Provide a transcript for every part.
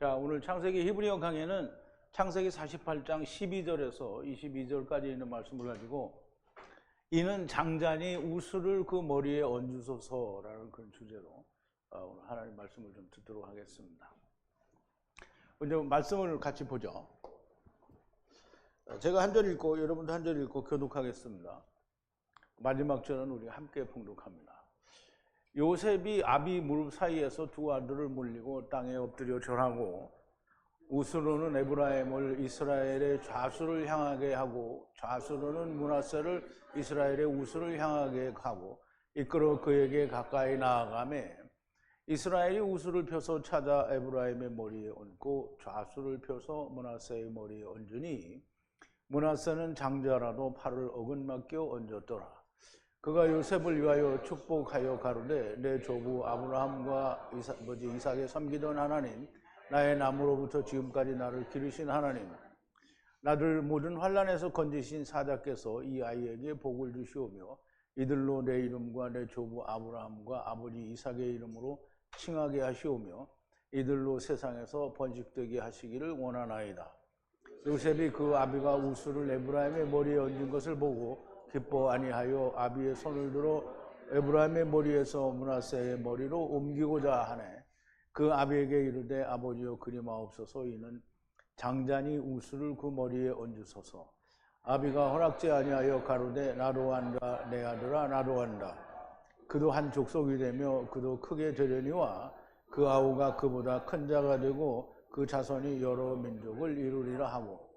자, 오늘 창세기 히브리어 강의는 창세기 48장 12절에서 22절까지 있는 말씀을 가지고 이는 장자니 우스를 그 머리에 얹으소서라는 그런 주제로 오늘 하나님 말씀을 좀 듣도록 하겠습니다. 먼저 말씀을 같이 보죠. 제가 한 절 읽고 여러분도 한 절 읽고 교독하겠습니다. 마지막 절은 우리 함께 봉독합니다. 요셉이 아비 무릎 사이에서 두 아들을 물리고 땅에 엎드려 절하고 우스로는 에브라임을 이스라엘의 좌수를 향하게 하고 좌수로는 므낫세를 이스라엘의 우스를 향하게 하고 이끌어 그에게 가까이 나아가매 이스라엘이 우스를 펴서 찾아 에브라임의 머리에 얹고 좌수를 펴서 므낫세의 머리에 얹으니 므낫세는 장자라도 팔을 어긋맞게 얹었더라. 그가 요셉을 위하여 축복하여 가로되 내 조부 아브라함과 이삭에 섬기던 하나님 나의 남으로부터 지금까지 나를 기르신 하나님 나를 모든 환난에서 건지신 사자께서 이 아이에게 복을 주시오며 이들로 내 이름과 내 조부 아브라함과 아버지 이삭의 이름으로 칭하게 하시오며 이들로 세상에서 번식되게 하시기를 원하나이다. 요셉이 그 아비가 우스를 에브라임의 머리에 얹은 것을 보고 기뻐 아니하여 아비의 손을 들어 에브라임의 머리에서 므낫세의 머리로 옮기고자 하네. 그 아비에게 이르되 아버지여 그리마옵소서 이는 장자니 우스를 그 머리에 얹으소서. 아비가 허락지 아니하여 가로되 나도 한다 내 아들아 나도 한다. 그도 한 족속이 되며 그도 크게 되려니와 그 아우가 그보다 큰 자가 되고 그 자손이 여러 민족을 이루리라 하고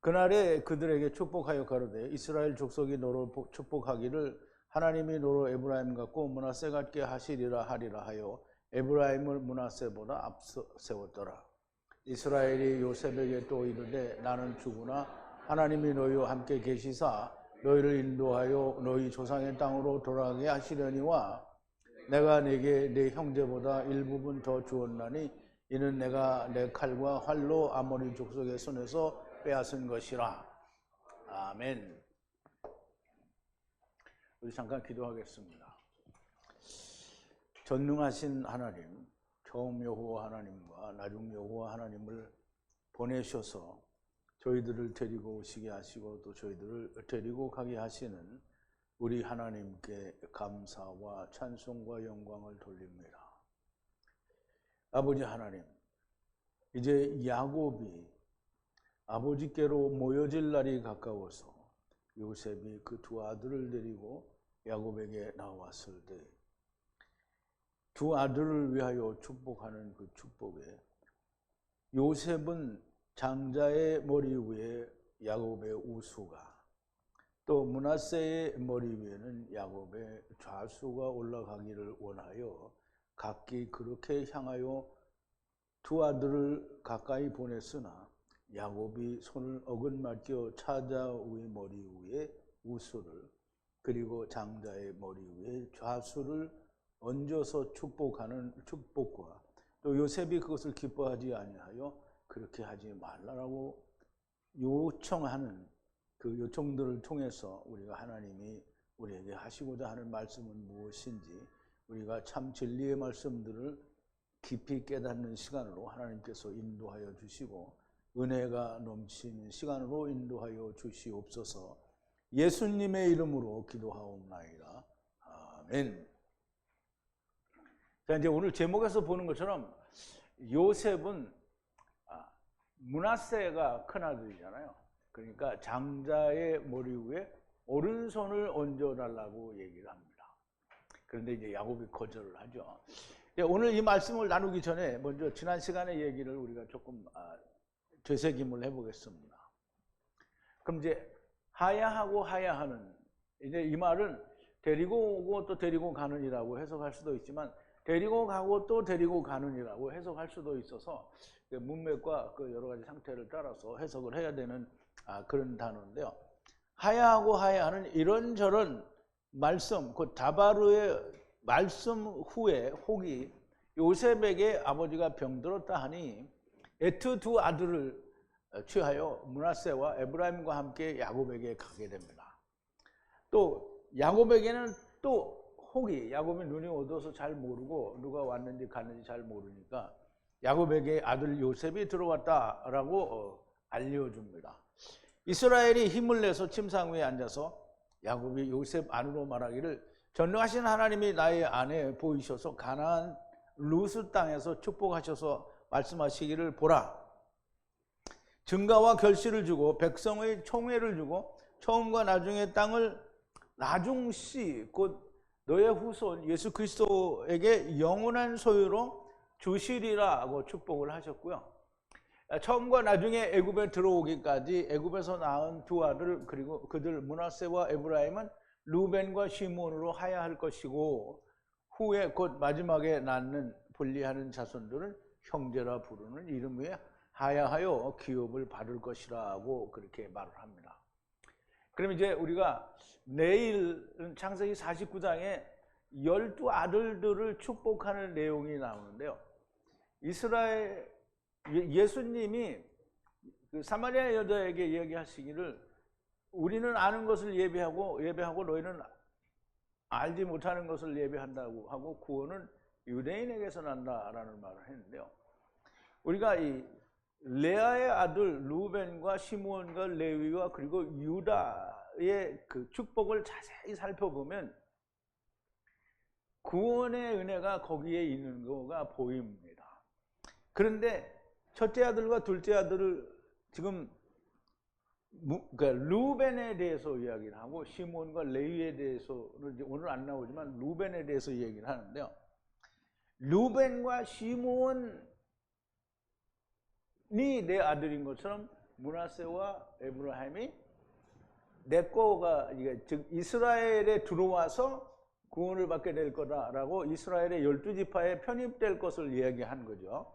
그날에 그들에게 축복하여 가로되 이스라엘 족속이 너로 축복하기를 하나님이 너로 에브라임 같고 므낫세 같게 하시리라 하리라 하여 에브라임을 므낫세보다 앞서 세웠더라. 이스라엘이 요셉에게 또 이르되 나는 죽으나 하나님이 너희와 함께 계시사 너희를 인도하여 너희 조상의 땅으로 돌아가게 하시려니와 내가 네게 네 형제보다 일부분 더 주었나니 이는 내가 내 칼과 활로 아모리 족속의 손에서 빼앗은 것이라. 아멘. 우리 잠깐 기도하겠습니다. 전능하신 하나님, 처음 여호와 하나님과 나중 여호와 하나님을 보내셔서 저희들을 데리고 오시게 하시고 또 저희들을 데리고 가게 하시는 우리 하나님께 감사와 찬송과 영광을 돌립니다. 아버지 하나님, 이제 야곱이 아버지께로 모여질 날이 가까워서 요셉이 그 두 아들을 데리고 야곱에게 나왔을 때 두 아들을 위하여 축복하는 그 축복에 요셉은 장자의 머리 위에 야곱의 우수가 또 므낫세의 머리 위에는 야곱의 좌수가 올라가기를 원하여 각기 그렇게 향하여 두 아들을 가까이 보냈으나 야곱이 손을 어긋맞겨 차자의 머리 위에 우수를 그리고 장자의 머리 위에 좌수를 얹어서 축복하는 축복과 또 요셉이 그것을 기뻐하지 아니하여 그렇게 하지 말라라고 요청하는 그 요청들을 통해서 우리가 하나님이 우리에게 하시고자 하는 말씀은 무엇인지 우리가 참 진리의 말씀들을 깊이 깨닫는 시간으로 하나님께서 인도하여 주시고 은혜가 넘치는 시간으로 인도하여 주시옵소서. 예수님의 이름으로 기도하옵나이다. 아멘. 자, 이제 오늘 제목에서 보는 것처럼 요셉은 므낫세가 큰아들이잖아요. 그러니까 장자의 머리 위에 오른손을 얹어달라고 얘기를 합니다. 그런데 이제 야곱이 거절을 하죠. 오늘 이 말씀을 나누기 전에 먼저 지난 시간의 얘기를 우리가 조금 되새김을 해보겠습니다. 그럼 이제 하야하고 하야하는 이제 이 말은 데리고 오고 또 데리고 가는이라고 해석할 수도 있지만 데리고 가고 또 데리고 가는이라고 해석할 수도 있어서 문맥과 그 여러 가지 상태를 따라서 해석을 해야 되는 그런 단어인데요. 하야하고 하야하는 이런저런 말씀, 그 다바르의 말씀 후에 혹이 요셉에게 아버지가 병들었다 하니 에트 두 아들을 취하여 므낫세와 에브라임과 함께 야곱에게 가게 됩니다. 또 야곱에게는 또 혹이 야곱이 눈이 어두워서 잘 모르고 누가 왔는지 갔는지 잘 모르니까 야곱에게 아들 요셉이 들어왔다라고 알려줍니다. 이스라엘이 힘을 내서 침상 위에 앉아서 야곱이 요셉 안으로 말하기를 전능하신 하나님이 나의 안에 보이셔서 가나안 루스 땅에서 축복하셔서 말씀하시기를 보라. 증가와 결실을 주고 백성의 총회를 주고 처음과 나중의 땅을 나중시 곧 너의 후손 예수 그리스도에게 영원한 소유로 주시리라고 축복을 하셨고요. 처음과 나중에 애굽에 들어오기까지 애굽에서 낳은 두 아들 그리고 그들 므낫세와 에브라임은 루벤과 시므온으로 하야할 것이고 후에 곧 마지막에 낳는 분리하는 자손들은 형제라 부르는 이름 위에 하야하여 기업을 받을 것이라고 그렇게 말을 합니다. 그럼 이제 우리가 내일 창세기 49장에 12아들들을 축복하는 내용이 나오는데요. 이스라엘 예수님이 그 사마리아 여자에게 이야기하시기를 우리는 아는 것을 예배하고 너희는 알지 못하는 것을 예배한다고 하고 구원은 유대인에게서 난다라는 말을 했는데요. 우리가 이 레아의 아들 루벤과 시므온과 레위와 그리고 유다의 그 축복을 자세히 살펴보면 구원의 은혜가 거기에 있는 거가 보입니다. 그런데 첫째 아들과 둘째 아들을 지금 그러니까 루벤에 대해서 이야기를 하고 시므온과 레위에 대해서는 오늘 안 나오지만 루벤에 대해서 얘기를 하는데요. 루벤과 시므온이 내 아들인 것처럼 므낫세와 에브라임이 내 거가 즉 이스라엘에 들어와서 구원을 받게 될 거다라고 이스라엘의 12지파에 편입될 것을 이야기한 거죠.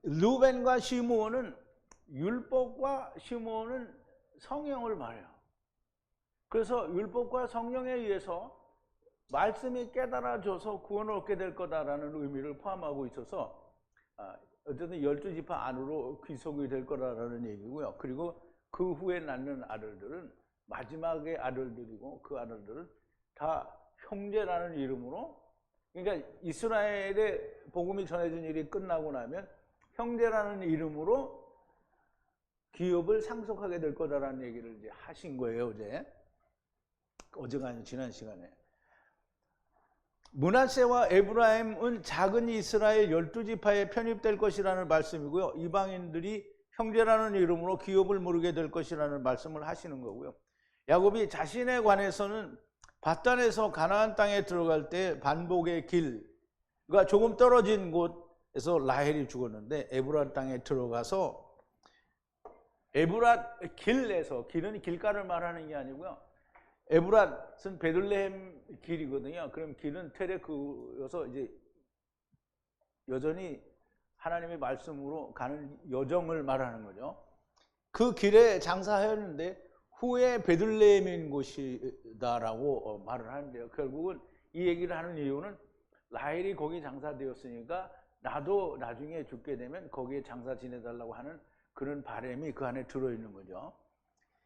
루벤과 시므온은 율법과 시므온은 성령을 말해요. 그래서 율법과 성령에 의해서 말씀이 깨달아져서 구원을 얻게 될 거다라는 의미를 포함하고 있어서 어쨌든 12지파 안으로 귀속이 될 거라는 얘기고요. 그리고 그 후에 낳는 아들들은 마지막의 아들들이고 그 아들들은 다 형제라는 이름으로, 그러니까 이스라엘의 복음이 전해진 일이 끝나고 나면 형제라는 이름으로 기업을 상속하게 될 거다라는 얘기를 이제 하신 거예요. 어제가 아니라 지난 시간에. 므낫세와 에브라임은 작은 이스라엘 12지파에 편입될 것이라는 말씀이고요. 이방인들이 형제라는 이름으로 기업을 모르게 될 것이라는 말씀을 하시는 거고요. 야곱이 자신에 관해서는 밧단에서 가나안 땅에 들어갈 때 반복의 길과 조금 떨어진 곳에서 라헬이 죽었는데 에브라 땅에 들어가서 에브라 길에서, 길은 길가를 말하는 게 아니고요. 에브랏은 베들레헴 길이거든요. 그럼 길은 테레크여서 이제 여전히 하나님의 말씀으로 가는 여정을 말하는 거죠. 그 길에 장사하였는데 후에 베들레헴인 곳이다라고 말을 하는데요. 결국은 이 얘기를 하는 이유는 라헬이 거기 장사되었으니까 나도 나중에 죽게 되면 거기에 장사 지내달라고 하는 그런 바람이 그 안에 들어있는 거죠.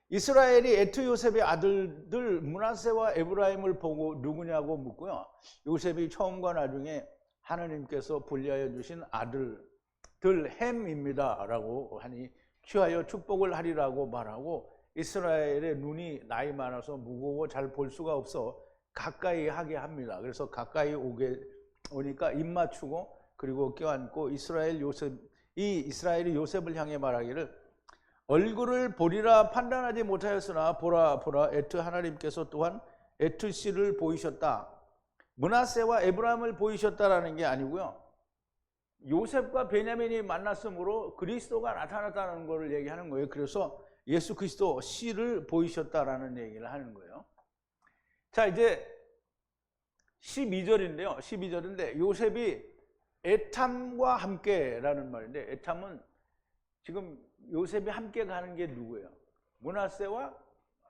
이스라엘이 에트 요셉의 아들들 므낫세와 에브라임을 보고 누구냐고 묻고요. 요셉이 처음과 나중에 하나님께서 분리하여 주신 아들들 햄입니다 라고 하니 취하여 축복을 하리라고 말하고 이스라엘의 눈이 나이 많아서 무거워 잘 볼 수가 없어 가까이 하게 합니다. 그래서 가까이 오니까 입 맞추고 그리고 껴안고 이스라엘이 요셉을 향해 말하기를 얼굴을 보리라 판단하지 못하였으나 보라 에트 하나님께서 또한 에트 씨를 보이셨다. 므낫세와 에브라임을 보이셨다라는 게 아니고요. 요셉과 베냐민이 만났으므로 그리스도가 나타났다는 것을 얘기하는 거예요. 그래서 예수 그리스도 씨를 보이셨다라는 얘기를 하는 거예요. 자, 이제 12절인데요. 12절인데 요셉이 에탐과 함께라는 말인데 에탐은 지금 요셉이 함께 가는 게 누구예요? 므낫세와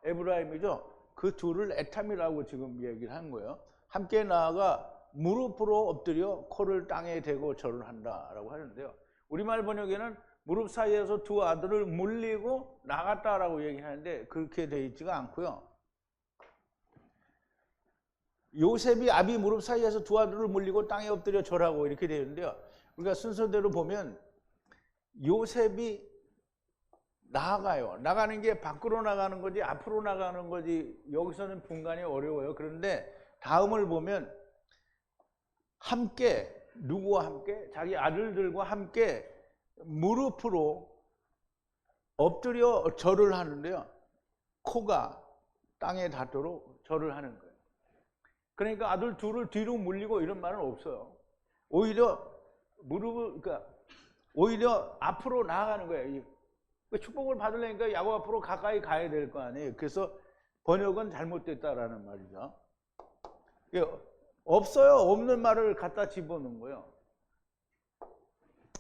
에브라임이죠. 그 둘을 에탐이라고 지금 얘기를 하는 거예요. 함께 나아가 무릎으로 엎드려 코를 땅에 대고 절을 한다라고 하는데요. 우리말 번역에는 무릎 사이에서 두 아들을 물리고 나갔다라고 얘기하는데 그렇게 되어 있지가 않고요. 요셉이 아비 무릎 사이에서 두 아들을 물리고 땅에 엎드려 절하고 이렇게 되어 있는데요. 우리가 순서대로 보면 요셉이 나아가요. 나가는 게 밖으로 나가는 거지 앞으로 나가는 거지 여기서는 분간이 어려워요. 그런데 다음을 보면 함께 누구와 함께? 자기 아들들과 함께 무릎으로 엎드려 절을 하는데요. 코가 땅에 닿도록 절을 하는 거예요. 그러니까 아들 둘을 뒤로 물리고 이런 말은 없어요. 오히려 무릎을, 그러니까 오히려 앞으로 나아가는 거예요. 축복을 받으려니까 야곱 앞으로 가까이 가야 될 거 아니에요. 그래서 번역은 잘못됐다라는 말이죠. 없어요. 없는 말을 갖다 집어넣은 거예요.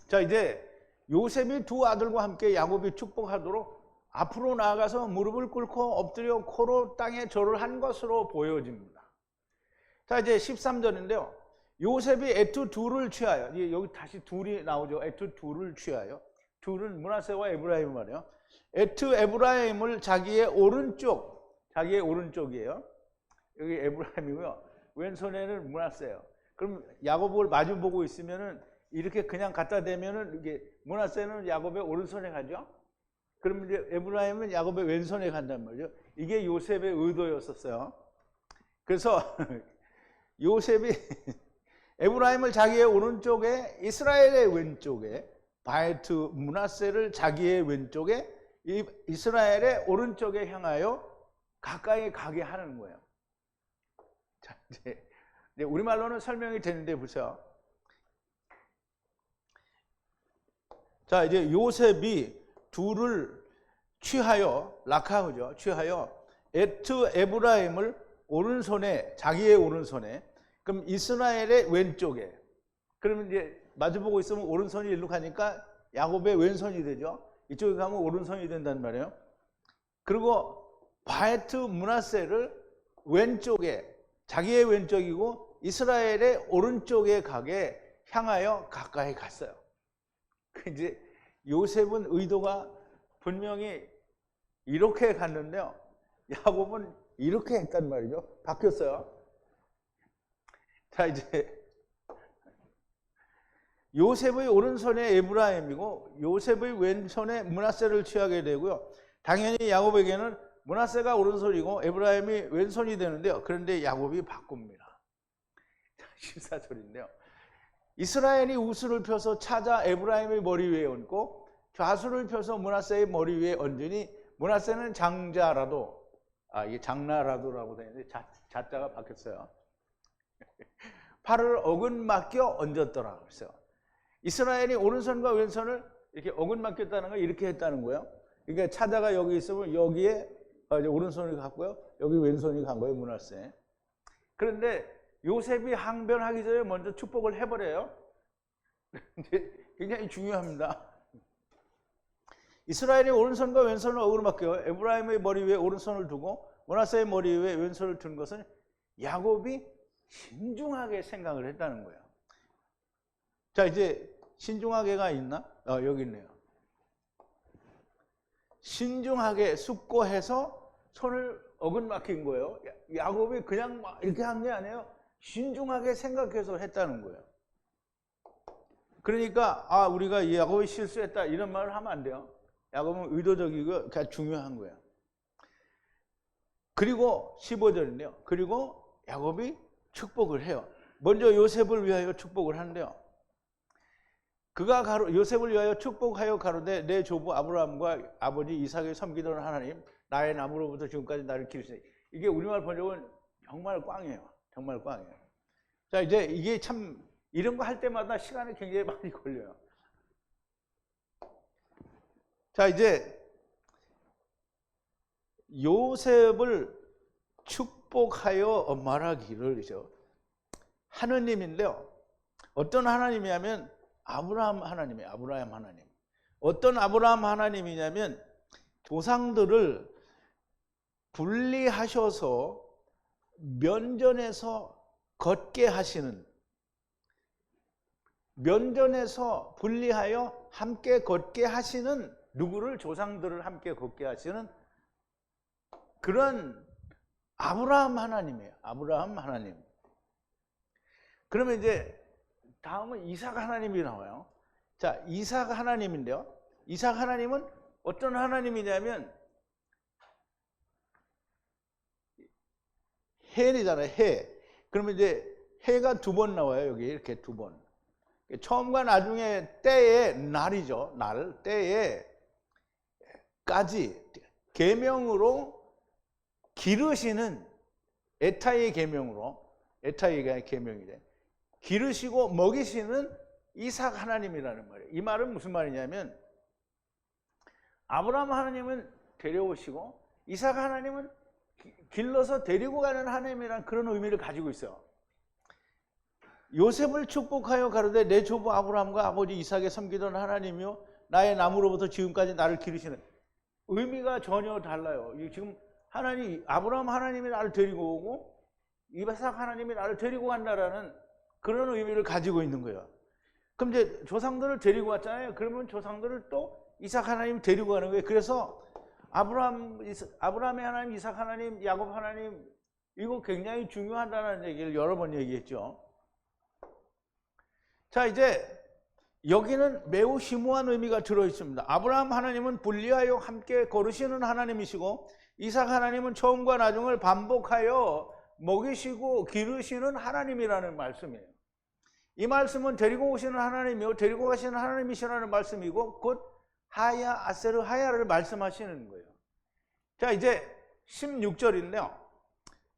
자, 이제 요셉이 두 아들과 함께 야곱이 축복하도록 앞으로 나아가서 무릎을 꿇고 엎드려 코로 땅에 절을 한 것으로 보여집니다. 자, 이제 13절인데요. 요셉이 애투 둘을 취하여, 여기 다시 둘이 나오죠. 애투 둘을 취하여. 둘은 므낫세와 에브라임 말이에요. 애투 에브라임을 자기의 오른쪽이에요. 여기 에브라임이고요. 왼손에는 므낫세예요. 그럼 야곱을 마주 보고 있으면은 이렇게 그냥 갖다 대면은 이게 므낫세는 야곱의 오른손에 가죠. 그럼 이제 에브라임은 야곱의 왼손에 간단 말이죠. 이게 요셉의 의도였었어요. 그래서 요셉이 에브라임을 자기의 오른쪽에 이스라엘의 왼쪽에 바에트 므낫세를 자기의 왼쪽에 이스라엘의 오른쪽에 향하여 가까이 가게 하는 거예요. 자, 이제 우리말로는 설명이 되는데 보세요. 자, 이제 요셉이 둘을 취하여 라카우죠. 취하여 에트 에브라임을 오른손에 자기의 오른손에 그럼 이스라엘의 왼쪽에 그러면 이제 마주보고 있으면 오른손이 일로 가니까 야곱의 왼손이 되죠. 이쪽에 가면 오른손이 된단 말이에요. 그리고 바에트 므낫세를 왼쪽에 자기의 왼쪽이고 이스라엘의 오른쪽에 가게 향하여 가까이 갔어요. 이제 요셉은 의도가 분명히 이렇게 갔는데요. 야곱은 이렇게 했단 말이죠. 바뀌었어요. 자, 이제 요셉의 오른손에 에브라임이고 요셉의 왼손에 므낫세를 취하게 되고요. 당연히 야곱에게는 므낫세가 오른손이고 에브라임이 왼손이 되는데요. 그런데 야곱이 바꿉니다. 14절인데요. 이스라엘이 우수를 펴서 찾아 에브라임의 머리 위에 얹고 좌수를 펴서 므낫세의 머리 위에 얹으니 므낫세는 장자라도 이게 장나라도라고 되어 있는데 자자가 바뀌었어요. 팔을 어긋맞겨 얹었더라 그랬어요. 이스라엘이 오른손과 왼손을 이렇게 어긋맞겼다는 걸 이렇게 했다는 거예요. 그러니까 차자가 여기 있으면 여기에 오른손이 갔고요. 여기 왼손이 간 거예요. 므낫세. 그런데 요셉이 항변하기 전에 먼저 축복을 해버려요. 굉장히 중요합니다. 이스라엘이 오른손과 왼손을 어긋맞겨 에브라임의 머리 위에 오른손을 두고 므낫세의 머리 위에 왼손을 둔 것은 야곱이 신중하게 생각을 했다는 거예요. 자, 이제 신중하게가 있나? 여기 있네요. 신중하게 숙고해서 손을 어긋맞힌 거예요. 야곱이 그냥 막 이렇게 한 게 아니에요. 신중하게 생각해서 했다는 거예요. 그러니까 우리가 야곱이 실수했다 이런 말을 하면 안 돼요. 야곱은 의도적이고 중요한 거예요. 그리고 15절인데요. 그리고 야곱이 축복을 해요. 먼저 요셉을 위하여 축복을 하는데요. 그가 요셉을 위하여 축복하여 가로되 내 조부 아브라함과 아버지 이삭을 섬기던 하나님 나의 나무로부터 지금까지 나를 기르시니 이게 우리말 번역은 정말 꽝이에요. 정말 꽝이에요. 자, 이제 이게 참 이런 거 할 때마다 시간이 굉장히 많이 걸려요. 자, 이제 요셉을 축복하여 말하기를이죠. 하느님인데요. 어떤 하나님이냐면 아브라함 하나님이에요. 아브라함 하나님. 어떤 아브라함 하나님이냐면 조상들을 분리하셔서 면전에서 걷게 하시는, 면전에서 분리하여 함께 걷게 하시는 누구를? 조상들을 함께 걷게 하시는 그런 아브라함 하나님이에요. 아브라함 하나님. 그러면 이제 다음은 이삭 하나님이 나와요. 자, 이삭 하나님인데요. 이삭 하나님은 어떤 하나님이냐면 해잖아요. 해. 그러면 이제 해가 두 번 나와요. 여기 이렇게 두 번. 처음과 나중에 때의 날이죠. 날 때에까지 계명으로 기르시는 에타의 계명으로 에타이가 계명이래. 기르시고 먹이시는 이삭 하나님이라는 말이에요. 이 말은 무슨 말이냐면 아브라함 하나님은 데려오시고 이삭 하나님은 길러서 데리고 가는 하나님이라는 그런 의미를 가지고 있어요. 요셉을 축복하여 가로되 내 조부 아브라함과 아버지 이삭에 섬기던 하나님이요 나의 나무로부터 지금까지 나를 기르시는 의미가 전혀 달라요. 지금 하나님 아브라함 하나님이 나를 데리고 오고 이삭 하나님이 나를 데리고 간다라는 그런 의미를 가지고 있는 거예요. 그럼 이제 조상들을 데리고 왔잖아요. 그러면 조상들을 또 이삭 하나님 데리고 가는 거예요. 그래서 아브라함의 하나님, 이삭 하나님, 야곱 하나님 이거 굉장히 중요하다는 얘기를 여러 번 얘기했죠. 자, 이제 여기는 매우 심오한 의미가 들어있습니다. 아브라함 하나님은 분리하여 함께 거르시는 하나님이시고 이삭 하나님은 처음과 나중을 반복하여 먹이시고 기르시는 하나님이라는 말씀이에요. 이 말씀은 데리고 오시는 하나님이요 데리고 가시는 하나님이시라는 말씀이고 곧 하야 아세르 하야를 말씀하시는 거예요. 자, 이제 16절인데요.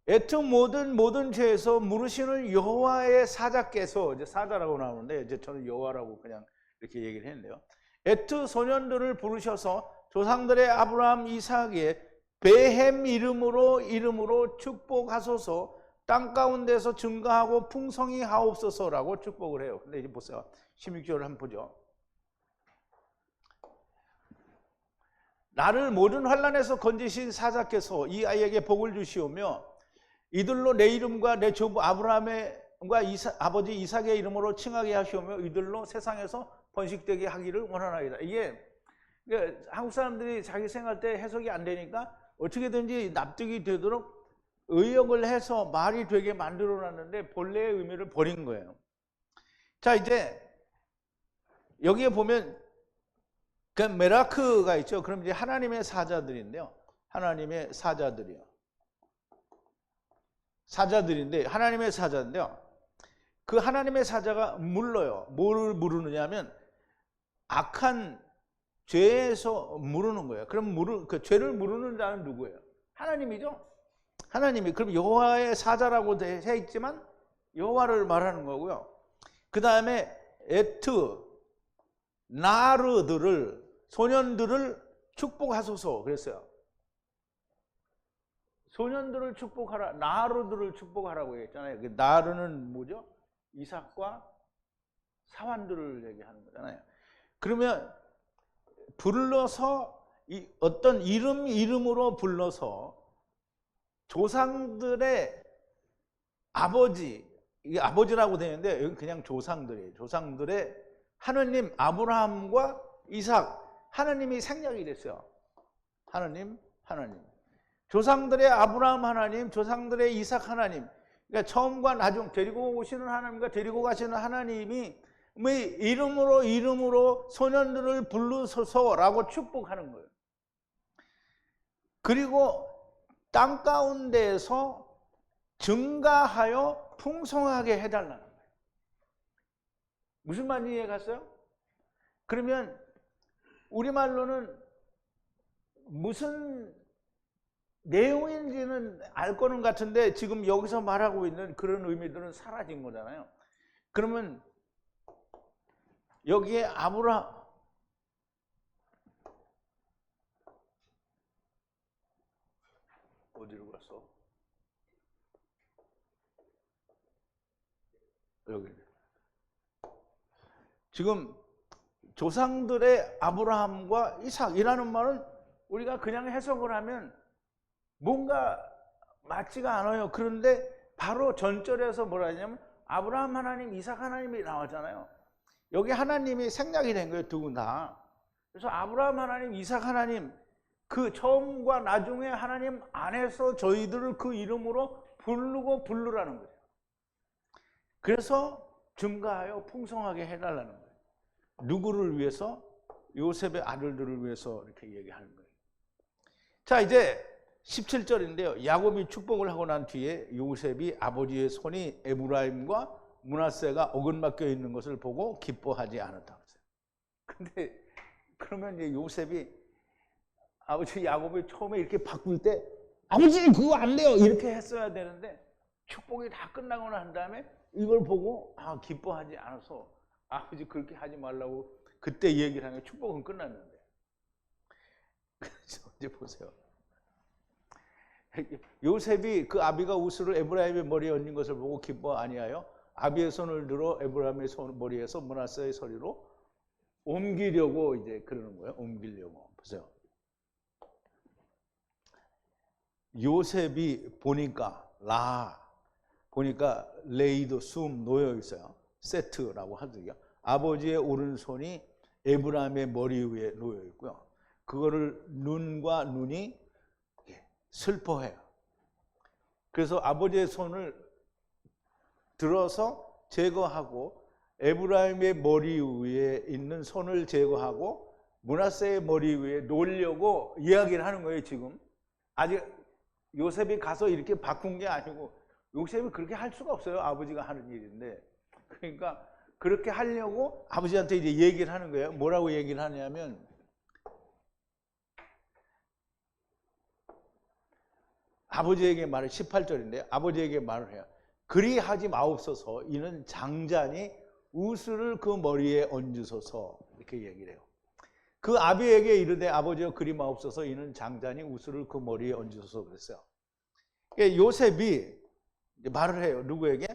애트 모든 죄에서 물으시는 여호와의 사자께서 이제 사자라고 나오는데 이제 저는 여호와라고 그냥 이렇게 얘기를 했는데요. 애트 소년들을 부르셔서 조상들의 아브라함 이삭의 베햄 이름으로 축복하소서 땅 가운데서 증가하고 풍성히 하옵소서라고 축복을 해요. 근데 이제 보세요. 16절을 한번 보죠. 나를 모든 환난에서 건지신 사자께서 이 아이에게 복을 주시오며 이들로 내 이름과 내 조부 아브라함과 아버지 이삭의 이름으로 칭하게 하시오며 이들로 세상에서 번식되게 하기를 원하나이다. 이게 한국 사람들이 자기 생각할 때 해석이 안 되니까 어떻게든지 납득이 되도록 의역을 해서 말이 되게 만들어놨는데 본래의 의미를 버린 거예요. 자, 이제 여기에 보면 그 메라크가 있죠. 그럼 이제 하나님의 사자들인데요. 하나님의 사자들이요. 사자들인데 하나님의 사자인데요. 그 하나님의 사자가 물러요. 뭘 물으느냐 하면 악한 죄에서 물으는 거예요. 그럼 그 죄를 물으는 자는 누구예요? 하나님이죠. 하나님이. 그럼 여호와의 사자라고 돼 있지만 여호와를 말하는 거고요. 그 다음에 에트 나르들을 소년들을 축복하소서 그랬어요. 소년들을 축복하라, 나르들을 축복하라고 했잖아요. 나르는 뭐죠? 이삭과 사환들을 얘기하는 거잖아요. 그러면 불러서 어떤 이름으로 불러서 조상들의 아버지, 이게 아버지라고 되는데 여기 그냥 조상들이에요. 조상들의 하느님 아브라함과 이삭, 하느님이 생략이 됐어요. 하느님. 조상들의 아브라함 하나님, 조상들의 이삭 하나님. 그러니까 처음과 나중 데리고 오시는 하나님과 데리고 가시는 하나님이 이름으로 소년들을 부르소서라고 축복하는 거예요. 그리고 땅 가운데에서 증가하여 풍성하게 해달라는 거예요. 무슨 말인지 이해 갔어요? 그러면 우리말로는 무슨 내용인지는 알 거는 같은데 지금 여기서 말하고 있는 그런 의미들은 사라진 거잖아요. 그러면 여기에 어디로 갔어? 여기. 지금 조상들의 아브라함과 이삭이라는 말은 우리가 그냥 해석을 하면 뭔가 맞지가 않아요. 그런데 바로 전절에서 뭐라 하냐면 아브라함 하나님, 이삭 하나님이 나왔잖아요. 여기 하나님이 생략이 된 거예요. 두 분 다. 그래서 아브라함 하나님, 이삭 하나님 그 처음과 나중에 하나님 안에서 저희들을 그 이름으로 부르라는 거죠. 그래서 증가하여 풍성하게 해달라는 거예요. 누구를 위해서? 요셉의 아들들을 위해서 이렇게 얘기하는 거예요. 자, 이제 17절인데요. 야곱이 축복을 하고 난 뒤에 요셉이 아버지의 손이 에브라임과 므낫세가 어긋맞겨 있는 것을 보고 기뻐하지 않았다. 근데 그러면 이제 요셉이 아버지 야곱이 처음에 이렇게 바꿀 때 아버지 그거 안 돼요 이렇게 했어야 되는데 축복이 다 끝나고 난 다음에 이걸 보고 기뻐하지 않아서 아버지 그렇게 하지 말라고 그때 얘기를 하면 축복은 끝났는데. 그래서 이제 보세요. 요셉이 그 아비가 우스를 에브라임의 머리에 얹는 것을 보고 기뻐 아니하여 아비의 손을 들어 에브라임의 머리에서 므낫세의 서리로 옮기려고 이제 그러는 거예요. 옮기려고. 보세요. 요셉이 보니까 레이도 숨 놓여 있어요. 세트라고 하더라고요. 아버지의 오른손이 에브라임의 머리 위에 놓여 있고요. 그거를 눈과 눈이 슬퍼해요. 그래서 아버지의 손을 들어서 제거하고 에브라임의 머리 위에 있는 손을 제거하고 므낫세의 머리 위에 놓으려고 이야기를 하는 거예요. 지금 아직 요셉이 가서 이렇게 바꾼 게 아니고 요셉이 그렇게 할 수가 없어요. 아버지가 하는 일인데. 그러니까 그렇게 하려고 아버지한테 이제 얘기를 하는 거예요. 뭐라고 얘기를 하냐면 아버지에게 말을 18절인데 아버지에게 말을 해요. 그리 하지 마옵소서. 이는 장자니 우스를 그 머리에 얹으소서. 이렇게 얘기를 해요. 그 아비에게 이르되 아버지여 그리 마옵소서. 이는 장자니 우스를 그 머리에 얹으소서 그랬어요. 요셉이 말을 해요. 누구에게?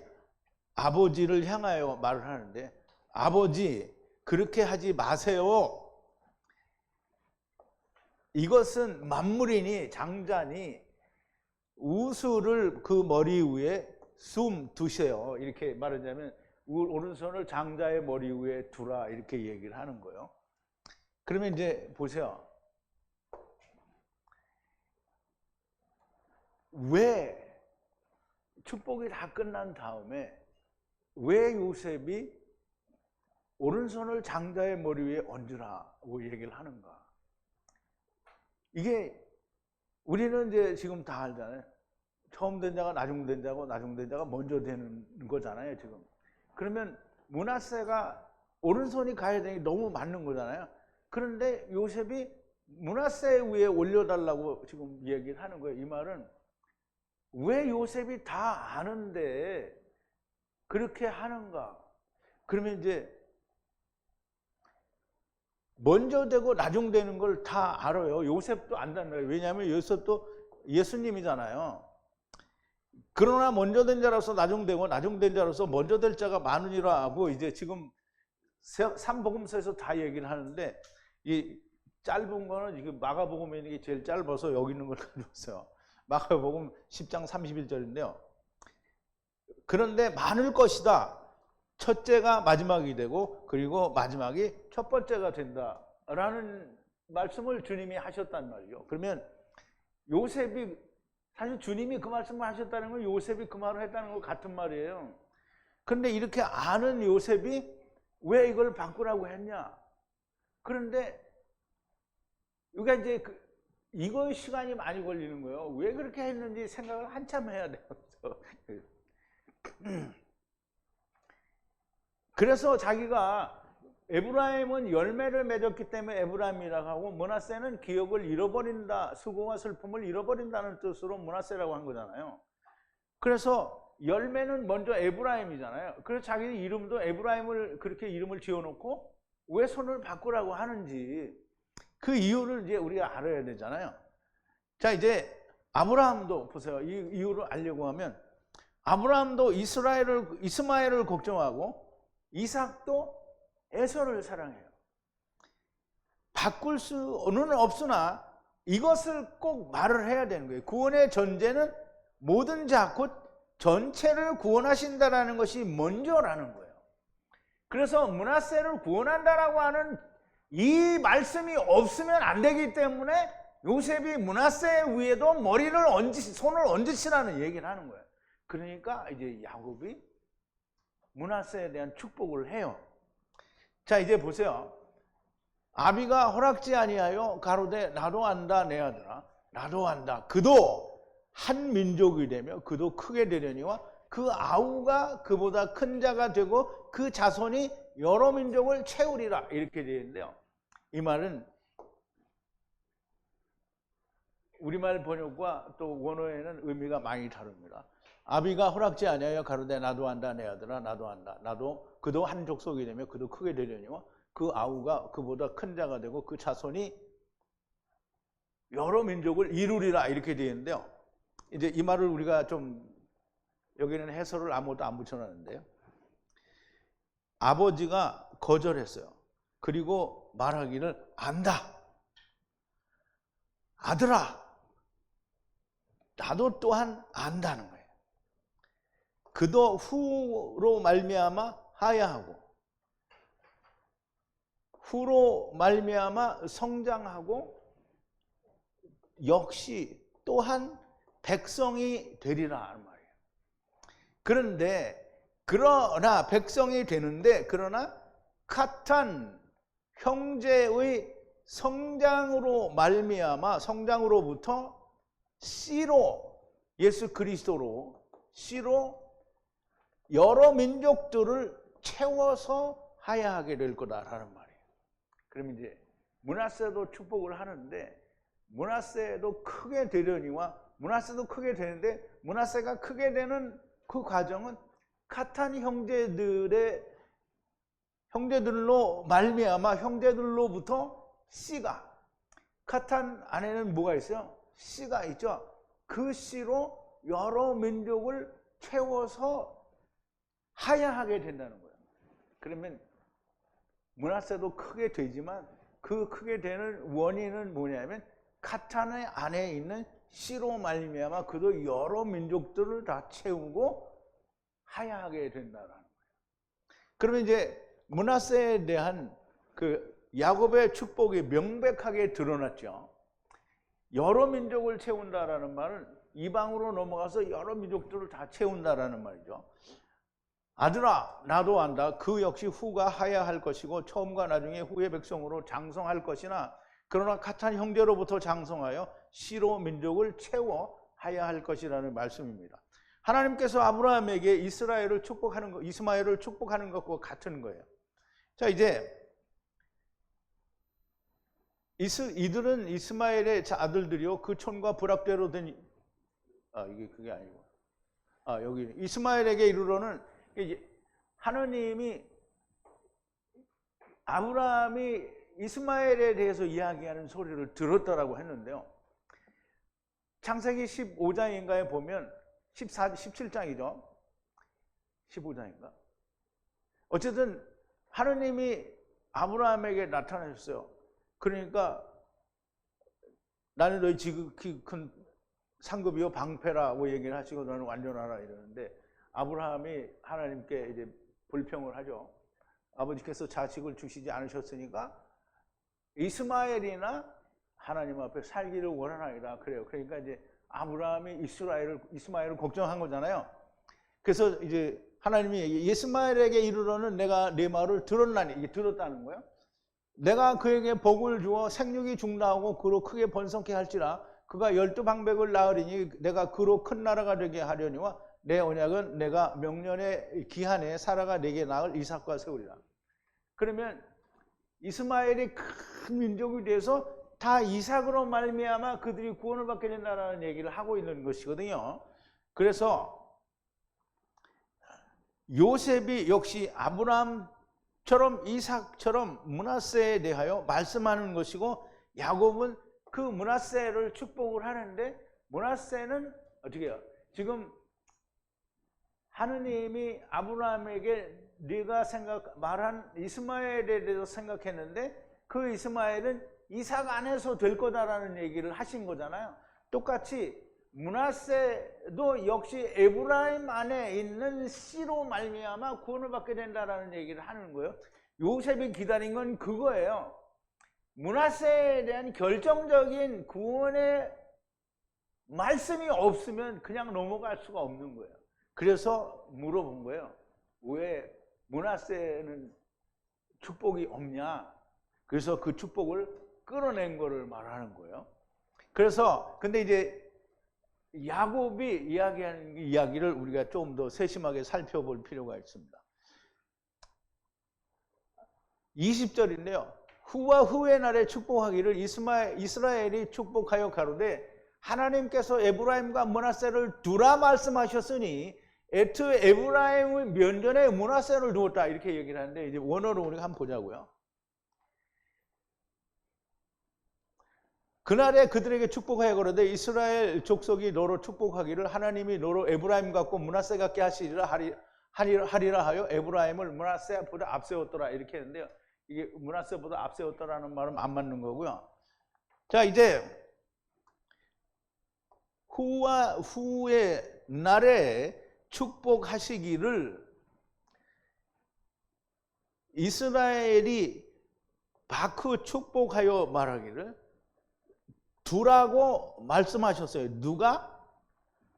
아버지를 향하여 말을 하는데 아버지 그렇게 하지 마세요. 이것은 만물이니 장자니 우수를 그 머리 위에 두세요. 이렇게 말하자면 오른손을 장자의 머리 위에 두라 이렇게 얘기를 하는 거예요. 그러면 이제 보세요. 왜 축복이 다 끝난 다음에 왜 요셉이 오른손을 장자의 머리 위에 얹으라고 얘기를 하는가? 이게 우리는 이제 지금 다 알잖아요. 처음 된 자가 나중 된 자고 나중 된 자가 먼저 되는 거잖아요, 지금. 그러면 므낫세가 오른손이 가야 되니 너무 맞는 거잖아요. 그런데 요셉이 므낫세 위에 올려달라고 지금 얘기를 하는 거예요. 이 말은 왜 요셉이 다 아는데 그렇게 하는가? 그러면 이제 먼저 되고 나중 되는 걸 다 알아요. 요셉도 안다는 거예요. 왜냐하면 요셉도 예수님이잖아요. 그러나 먼저 된 자로서 나중 되고 나중 된 자로서 먼저 될 자가 많으니라 하고 이제 지금 삼복음서에서 다 얘기를 하는데 이 짧은 거는 지금 마가복음에 있는 게 제일 짧아서 여기 있는 걸 가져왔어요. 마가복음 10장 31절인데요. 그런데 많을 것이다. 첫째가 마지막이 되고 그리고 마지막이 첫 번째가 된다라는 말씀을 주님이 하셨단 말이죠. 그러면 요셉이 사실 주님이 그 말씀을 하셨다는 건 요셉이 그 말을 했다는 것 같은 말이에요. 그런데 이렇게 아는 요셉이 왜 이걸 바꾸라고 했냐? 그런데 이게 이제 이거 시간이 많이 걸리는 거예요. 왜 그렇게 했는지 생각을 한참 해야 돼요. 그래서 자기가 에브라임은 열매를 맺었기 때문에 에브라임이라고 하고 므낫세는 기억을 잃어버린다, 수고와 슬픔을 잃어버린다는 뜻으로 므낫세라고 한 거잖아요. 그래서 열매는 먼저 에브라임이잖아요. 그래서 자기 이름도 에브라임을 그렇게 이름을 지어놓고 왜 손을 바꾸라고 하는지 그 이유를 이제 우리가 알아야 되잖아요. 자, 이제 아브라함도 보세요. 이 이유를 알려고 하면 아브라함도 이스마엘을 걱정하고 이삭도 에서를 사랑해요. 바꿀 수는 없으나 이것을 꼭 말을 해야 되는 거예요. 구원의 전제는 모든 자, 곧 전체를 구원하신다라는 것이 먼저라는 거예요. 그래서 므낫세를 구원한다라고 하는 이 말씀이 없으면 안 되기 때문에 요셉이 므낫세 위에도 손을 얹으시라는 얘기를 하는 거예요. 그러니까 이제 야곱이 므낫세에 대한 축복을 해요. 자, 이제 보세요. 아비가 허락지 아니하여 가로되 나도 안다 내 아들아 나도 안다. 그도 한 민족이 되며 그도 크게 되려니와 그 아우가 그보다 큰 자가 되고 그 자손이 여러 민족을 채우리라. 이렇게 되어 있는데요. 이 말은 우리말 번역과 또 원어에는 의미가 많이 다릅니다. 아비가 허락지 아니하여 가로되 나도 안다 내 아들아 나도 안다. 나도 그도 한 족속이 되며 그도 크게 되려니와 그 아우가 그보다 큰 자가 되고 그 자손이 여러 민족을 이루리라. 이렇게 되어 있는데요. 이제 이 말을 우리가 좀 여기는 해설을 아무것도 안 붙여놨는데요. 아버지가 거절했어요. 그리고 말하기를 안다. 아들아 나도 또한 안다는 거예요. 그도 후로 말미암아 하야하고 후로 말미암아 성장하고 역시 또한 백성이 되리라 하는 말이에요. 그러나 백성이 되는데 그러나 카탄 형제의 성장으로 말미암아 성장으로부터 씨로 예수 그리스도로 씨로 여러 민족들을 채워서 하야하게 될 거다라는 말이에요. 그럼 이제 므낫세도 축복을 하는데 므낫세도 크게 되려니와 므낫세도 크게 되는데 므낫세가 크게 되는 그 과정은 카탄 형제들로 말미암아 형제들로부터 씨가 카탄 안에는 뭐가 있어요? 씨가 있죠. 그 씨로 여러 민족을 채워서 하야하게 된다는 거예요. 그러면 므낫세도 크게 되지만 그 크게 되는 원인은 뭐냐면 카탄의 안에 있는 씨로 말미암아 그도 여러 민족들을 다 채우고 하야하게 된다는 거예요. 그러면 이제 므낫세에 대한 그 야곱의 축복이 명백하게 드러났죠. 여러 민족을 채운다라는 말은 이방으로 넘어가서 여러 민족들을 다 채운다라는 말이죠. 아들아 나도 안다. 그 역시 후가 하야할 것이고 처음과 나중에 후의 백성으로 장성할 것이나 그러나 카탄 형제로부터 장성하여 씨로 민족을 채워 하야할 것이라는 말씀입니다. 하나님께서 아브라함에게 이스마엘을 축복하는 것과 같은 거예요. 자, 이제 이들은 이스마엘의 아들들이요 그 촌과 부락대로 된 이게 그게 아니고 여기 이스마엘에게 이르러는 하느님이 아브라함이 이스마엘에 대해서 이야기하는 소리를 들었다라고 했는데요. 창세기 15장인가에 보면 17장이죠. 15장인가? 어쨌든 하느님이 아브라함에게 나타나셨어요. 그러니까 나는 너희 지극히 큰 상급이요 방패라고 얘기를 하시고 너는 완전하라 이러는데 아브라함이 하나님께 이제 불평을 하죠. 아버지께서 자식을 주시지 않으셨으니까 이스마엘이나 하나님 앞에 살기를 원하나이다 그래요. 그러니까 이제 아브라함이 이스마엘을 걱정한 거잖아요. 그래서 이제 하나님이 이스마엘에게 이르러는 내가 네 말을 들었나니 이게 들었다는 거예요. 내가 그에게 복을 주어 생육이 중다하고 그로 크게 번성케 할지라 그가 12방백을 낳으리니 내가 그로 큰 나라가 되게 하려니와 내 언약은 내가 명년의 기한에 사라가 내게 낳을 이삭과 세우리라. 그러면 이스마엘이 큰 민족이 돼서 다 이삭으로 말미암아 그들이 구원을 받게 된다는 얘기를 하고 있는 것이거든요. 그래서 요셉이 역시 아브라함처럼 이삭처럼 므낫세에 대하여 말씀하는 것이고 야곱은 그 므낫세를 축복을 하는데 므낫세는 어떻게 해요? 지금 하느님이 아브라함에게 네가 말한 이스마엘에 대해서 생각했는데 그 이스마엘은 이삭 안에서 될 거다라는 얘기를 하신 거잖아요. 똑같이 므낫세도 역시 에브라임 안에 있는 씨로 말미암아 구원을 받게 된다라는 얘기를 하는 거예요. 요셉이 기다린 건 그거예요. 므낫세에 대한 결정적인 구원의 말씀이 없으면 그냥 넘어갈 수가 없는 거예요. 그래서 물어본 거예요. 왜 므낫세는 축복이 없냐? 그래서 그 축복을 끌어낸 거를 말하는 거예요. 그래서 근데 이제 야곱이 이야기하는 이야기를 우리가 좀 더 세심하게 살펴볼 필요가 있습니다. 20절인데요. 후와 후의 날에 축복하기를 이스라엘이 축복하여 가로되 하나님께서 에브라임과 므낫세를 두라 말씀하셨으니 애트 에브라임의 면전에 므낫세를 두었다 이렇게 얘기를 하는데 이제 원어로 우리가 한번 보자고요. 그날에 그들에게 축복하여 가로되 이스라엘 족속이 너로 축복하기를 하나님이 너로 에브라임 같고 므낫세 같게 하리라 하여 에브라임을 므낫세보다 앞세웠더라 이렇게 했는데요. 이게 므낫세보다 앞세웠더라는 말은 안 맞는 거고요. 자, 이제 후와 후의 날에 축복하시기를 이스라엘이 바크 축복하여 말하기를 두라고 말씀하셨어요. 누가?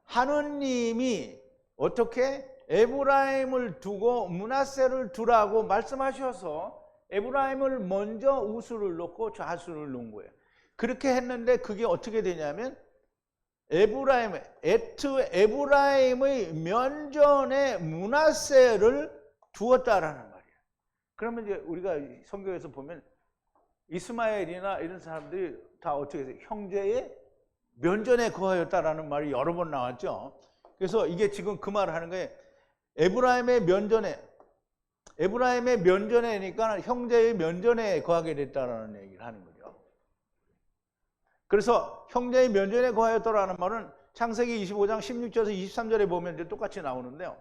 하느님이 어떻게? 에브라임을 두고 므낫세를 두라고 말씀하셔서 에브라임을 먼저 우수를 놓고 좌수를 놓은 거예요. 그렇게 했는데 그게 어떻게 되냐면 에브라임의 면전에 므낫세를 두었다라는 말이에요. 그러면 이제 우리가 성경에서 보면 이스마엘이나 이런 사람들이 다 어떻게 해서 형제의 면전에 거하였다라는 말이 여러 번 나왔죠. 그래서 이게 지금 그 말을 하는 거예요. 에브라임의 면전에니까 형제의 면전에 거하게 됐다라는 얘기를 하는 거죠. 그래서 형제의 면전에 거하였다라는 말은 창세기 25장 16절에서 23절에 보면 이제 똑같이 나오는데요.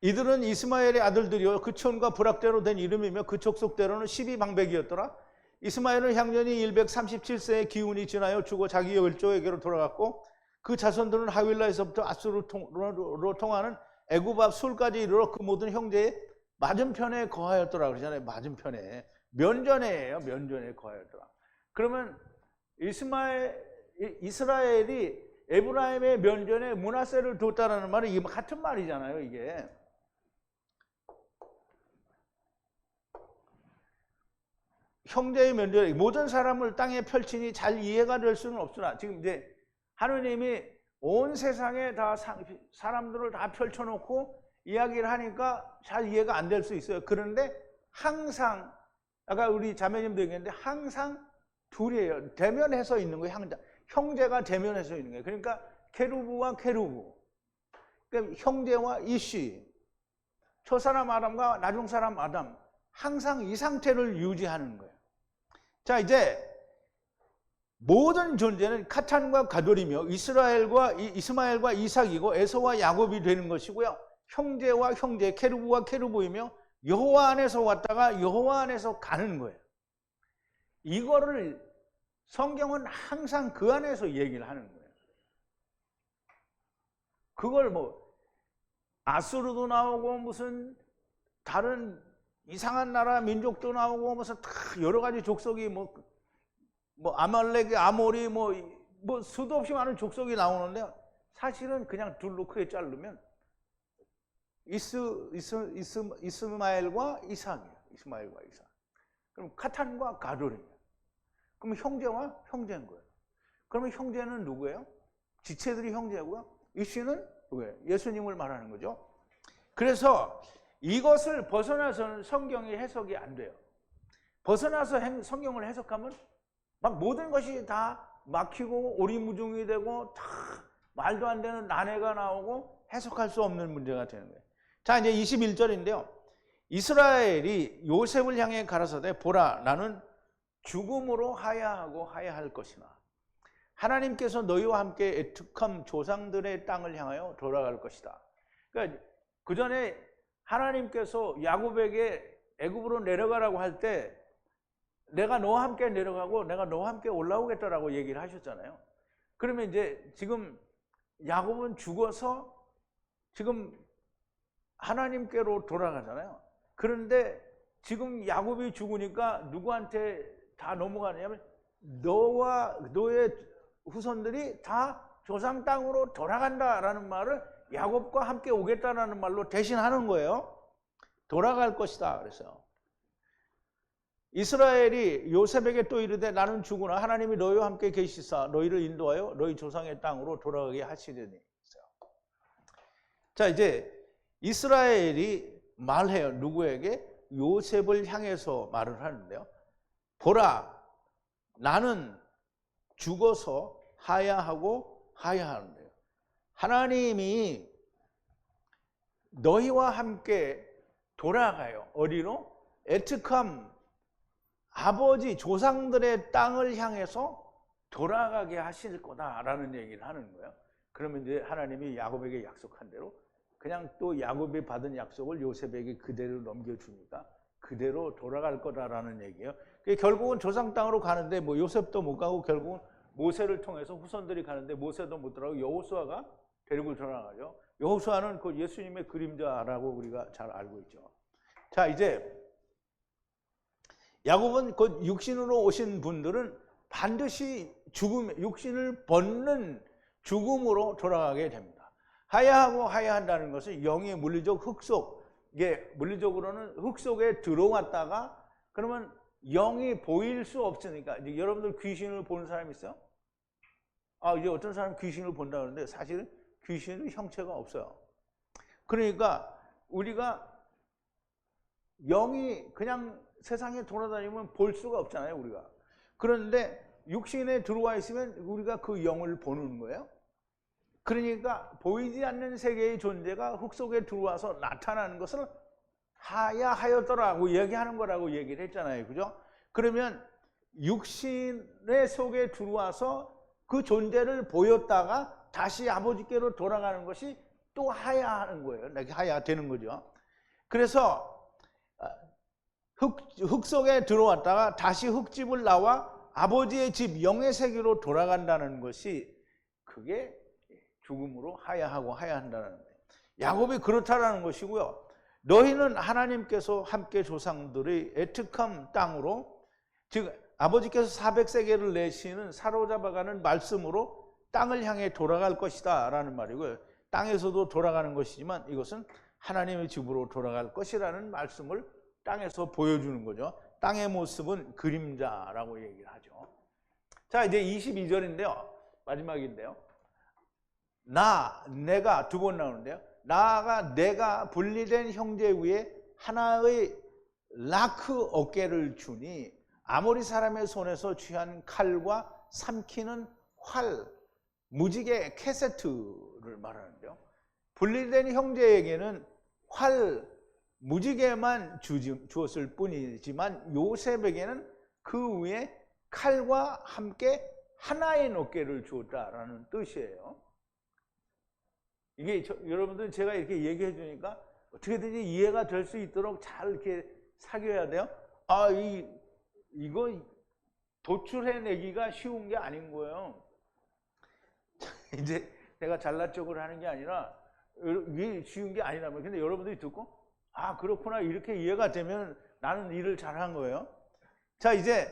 이들은 이스마엘의 아들들이요 그 촌과 부락대로 된 이름이며 그 족속대로는 12방백이었더라. 이스마엘은 향년이 137세의 기운이 지나여 죽어 자기 열조에게로 돌아갔고 그 자손들은 하윌라에서부터 아수르로 통하는 애굽 앞 술까지 이르러 그 모든 형제의 맞은편에 거하였더라 그러잖아요. 맞은편에 면전에예요. 면전에 거하였더라. 그러면 이스라엘이 에브라임의 면전에 므낫세를 뒀다라는 말은 이게 같은 말이잖아요. 이게 형제의 면전에 모든 사람을 땅에 펼치니 잘 이해가 될 수는 없으나 지금 이제 하느님이 온 세상에 다 사람들을 다 펼쳐놓고 이야기를 하니까 잘 이해가 안 될 수 있어요. 그런데 항상 아까 우리 자매님도 얘기했는데 항상 둘이에요. 대면해서 있는 거예요. 형제가 대면해서 있는 거예요. 그러니까 케루브와 케루브, 그러니까 형제와 이씨, 초사람 아담과 나중사람 아담, 항상 이 상태를 유지하는 거예요. 자, 이제 모든 존재는 카탄과 가돌이며 이스마엘과 이삭이고 에서와 야곱이 되는 것이고요. 형제와 형제, 케루브와 케루브이며 여호와 안에서 왔다가 여호와 안에서 가는 거예요. 이거를 성경은 항상 그 안에서 얘기를 하는 거예요. 그걸 뭐 아수르도 나오고 무슨 다른 이상한 나라 민족도 나오고 무슨 다 여러 가지 족속이 뭐 아말렉, 아모리 뭐 수도 없이 많은 족속이 나오는데 사실은 그냥 둘로 크게 자르면 이스마엘과 이삭이에요. 이스마엘과 이삭. 그럼 카탄과 가돌이에요. 그럼 형제와 형제인 거예요. 그러면 형제는 누구예요? 지체들이 형제고요. 이씨는 누구예요? 예수님을 말하는 거죠. 그래서 이것을 벗어나서는 성경이 해석이 안 돼요. 벗어나서 성경을 해석하면 막 모든 것이 다 막히고 오리무중이 되고 다 말도 안 되는 난해가 나오고 해석할 수 없는 문제가 되는 거예요. 자, 이제 21절인데요. 이스라엘이 요셉을 향해 가라사대 보라 나는 죽음으로 하야하고 하야할 것이나 하나님께서 너희와 함께 애특함 조상들의 땅을 향하여 돌아갈 것이다. 그러니까 그 전에 하나님께서 야곱에게 애굽으로 내려가라고 할 때 내가 너와 함께 내려가고 내가 너와 함께 올라오겠다라고 얘기를 하셨잖아요. 그러면 이제 지금 야곱은 죽어서 지금 하나님께로 돌아가잖아요. 그런데 지금 야곱이 죽으니까 누구한테 다 넘어가냐면 너와 너의 후손들이 다 조상 땅으로 돌아간다라는 말을 야곱과 함께 오겠다라는 말로 대신하는 거예요. 돌아갈 것이다. 그래서 이스라엘이 요셉에게 또 이르되 나는 죽으나 하나님이 너희와 함께 계시사 너희를 인도하여 너희 조상의 땅으로 돌아가게 하시리니. 자, 이제 이스라엘이 말해요. 누구에게? 요셉을 향해서 말을 하는데요. 보라, 나는 죽어서 하야하고 하야하는데요. 하나님이 너희와 함께 돌아가요. 어디로? 에트캄, 아버지 조상들의 땅을 향해서 돌아가게 하실 거다라는 얘기를 하는 거예요. 그러면 이제 하나님이 야곱에게 약속한 대로 그냥 또 야곱이 받은 약속을 요셉에게 그대로 넘겨주니까 그대로 돌아갈 거다라는 얘기예요. 결국은 조상 땅으로 가는데 뭐 요셉도 못 가고 결국은 모세를 통해서 후손들이 가는데 모세도 못 들어가고 여호수아가 데리고 돌아가죠. 여호수아는 그 예수님의 그림자라고 우리가 잘 알고 있죠. 자, 이제 야곱은 그 육신으로 오신 분들은 반드시 육신을 벗는 죽음으로 돌아가게 됩니다. 하야하고 하야한다는 것은 영의 물리적 흙속, 이게 물리적으로는 흙 속에 들어왔다가 그러면 영이 보일 수 없으니까. 이제 여러분들 귀신을 보는 사람 있어요? 이제 어떤 사람 귀신을 본다 그러는데 사실은 귀신은 형체가 없어요. 그러니까 우리가 영이 그냥 세상에 돌아다니면 볼 수가 없잖아요, 우리가. 그런데 육신에 들어와 있으면 우리가 그 영을 보는 거예요. 그러니까 보이지 않는 세계의 존재가 흙 속에 들어와서 나타나는 것을 하야하였더라고 얘기하는 거라고 얘기를 했잖아요. 그죠? 그러면 육신의 속에 들어와서 그 존재를 보였다가 다시 아버지께로 돌아가는 것이 또 하야하는 거예요. 하야되는 거죠. 그래서 흙 속에 들어왔다가 다시 흙집을 나와 아버지의 집 영의 세계로 돌아간다는 것이 그게 죽음으로 하야하고 하야한다는 거예요. 야곱이 그렇다라는 것이고요. 너희는 하나님께서 함께 조상들의 에트캄 땅으로, 즉 아버지께서 400세계를 내시는 사로잡아가는 말씀으로 땅을 향해 돌아갈 것이다 라는 말이고요. 땅에서도 돌아가는 것이지만 이것은 하나님의 집으로 돌아갈 것이라는 말씀을 땅에서 보여주는 거죠. 땅의 모습은 그림자라고 얘기를 하죠. 자, 이제 22절인데요. 마지막인데요. 내가 두 번 나오는데요. 내가 분리된 형제 위에 하나의 라크 어깨를 주니 아모리 사람의 손에서 취한 칼과 삼키는 활, 무지개 캐세트를 말하는데요. 분리된 형제에게는 활, 무지개만 주었을 뿐이지만 요셉에게는 그 위에 칼과 함께 하나의 어깨를 주었다라는 뜻이에요. 이게 여러분들 제가 이렇게 얘기해 주니까 어떻게든지 이해가 될 수 있도록 잘 이렇게 사귀어야 돼요. 이거 도출해내기가 쉬운 게 아닌 거예요. 이제 내가 잘난 척을 하는 게 아니라 이게 쉬운 게 아니라면. 근데 여러분들이 듣고 그렇구나 이렇게 이해가 되면 나는 일을 잘한 거예요. 자, 이제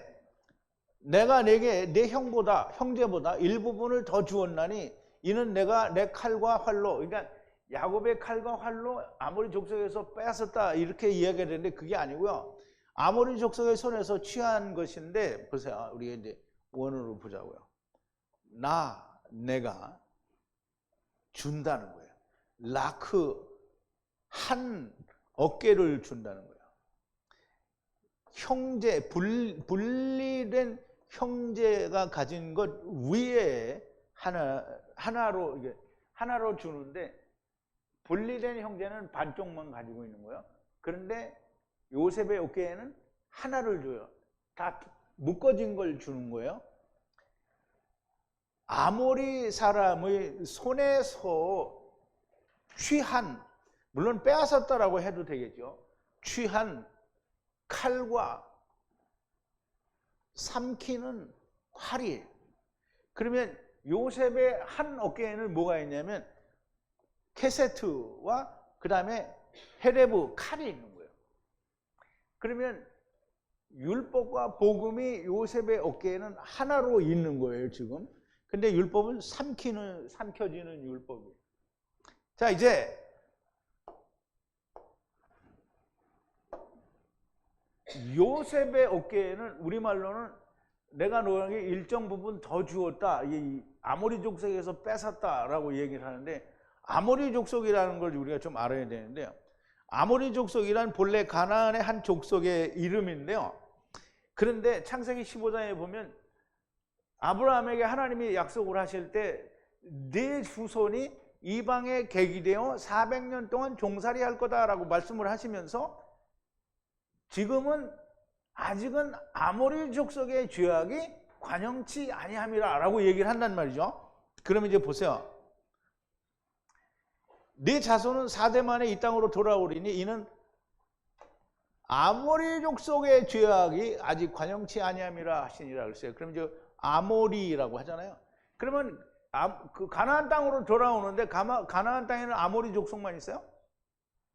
내가 내게 내 형제보다 일부분을 더 주었나니 이는 내가 내 칼과 활로, 그러니까 야곱의 칼과 활로 아모리 족속에서 빼앗았다 이렇게 이야기가 되는데 그게 아니고요. 아모리 족속의 손에서 취한 것인데, 보세요. 우리가 이제 원어로 보자고요. 내가 준다는 거예요. 라크, 한 어깨를 준다는 거예요. 형제, 분리된 형제가 가진 것 위에 하나로 주는데, 분리된 형제는 반쪽만 가지고 있는 거예요. 그런데 요셉의 어깨에는 하나를 줘요. 다 묶어진 걸 주는 거예요. 아모리 사람의 손에서 취한, 물론 빼앗았다라고 해도 되겠죠. 취한 칼과 삼키는 활이에요. 그러면 요셉의 한 어깨에는 뭐가 있냐면 캐세트와 그 다음에 헤레브 칼이 있는 거예요. 그러면 율법과 복음이 요셉의 어깨에는 하나로 있는 거예요, 지금. 근데 율법은 삼켜지는 율법이에요. 자, 이제 요셉의 어깨에는 우리말로는 내가 너에게 일정 부분 더 주었다, 이 아모리 족속에서 뺏었다라고 얘기를 하는데, 아모리 족속이라는 걸 우리가 좀 알아야 되는데요. 아모리 족속이란 본래 가나안의 한 족속의 이름인데요. 그런데 창세기 15장에 보면 아브라함에게 하나님이 약속을 하실 때 네 후손이 이방에 객이되어 400년 동안 종살이 할 거다라고 말씀을 하시면서 지금은 아직은 아모리 족속의 죄악이 관영치 아니함이라 라고 얘기를 한단 말이죠. 그러면 이제 보세요. 네 자손은 4대 만에 이 땅으로 돌아오리니 이는 아모리 족속의 죄악이 아직 관영치 아니함이라 하시니라 그랬어요. 그럼 이제 아모리라고 하잖아요. 그러면 그 가나안 땅으로 돌아오는데 가나안 땅에는 아모리 족속만 있어요?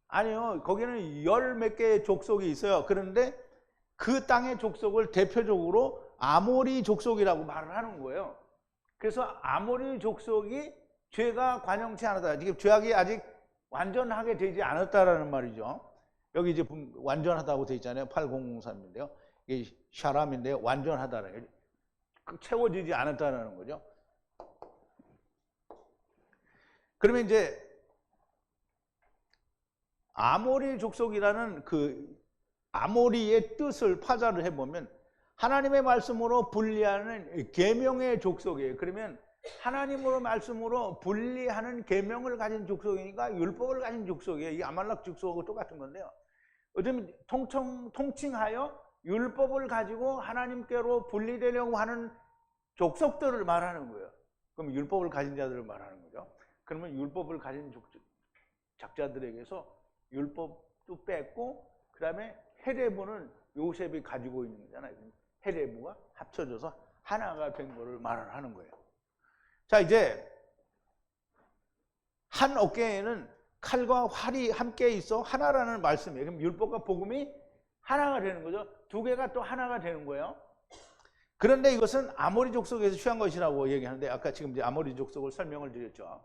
아니요. 거기는 열 몇 개의 족속이 있어요. 그런데 그 땅의 족속을 대표적으로 아모리 족속이라고 말을 하는 거예요. 그래서 아모리 족속이 죄가 관영치 않았다. 지금 죄악이 아직 완전하게 되지 않았다라는 말이죠. 여기 이제 완전하다고 되어 있잖아요. 8003인데요. 이게 샤람인데요. 완전하다는 채워지지 않았다는 거죠. 그러면 이제 아모리 족속이라는 그 아모리의 뜻을 파자를 해보면 하나님의 말씀으로 분리하는 계명의 족속이에요. 그러면 하나님으로 말씀으로 분리하는 계명을 가진 족속이니까 율법을 가진 족속이에요. 이 아말렉 족속하고 똑같은 건데요. 어쩌면 통칭하여 율법을 가지고 하나님께로 분리되려고 하는 족속들을 말하는 거예요. 그럼 율법을 가진 자들을 말하는 거죠. 그러면 율법을 가진 작자들에게서 율법도 뺐고 그 다음에 헤레브는 요셉이 가지고 있는 거잖아요. 헤레브가 합쳐져서 하나가 된 거를 말을 하는 거예요. 자, 이제 한 어깨에는 칼과 활이 함께 있어 하나라는 말씀이에요. 그럼 율법과 복음이 하나가 되는 거죠. 두 개가 또 하나가 되는 거예요. 그런데 이것은 아모리 족속에서 취한 것이라고 얘기하는데 아까 지금 이제 아모리 족속을 설명을 드렸죠.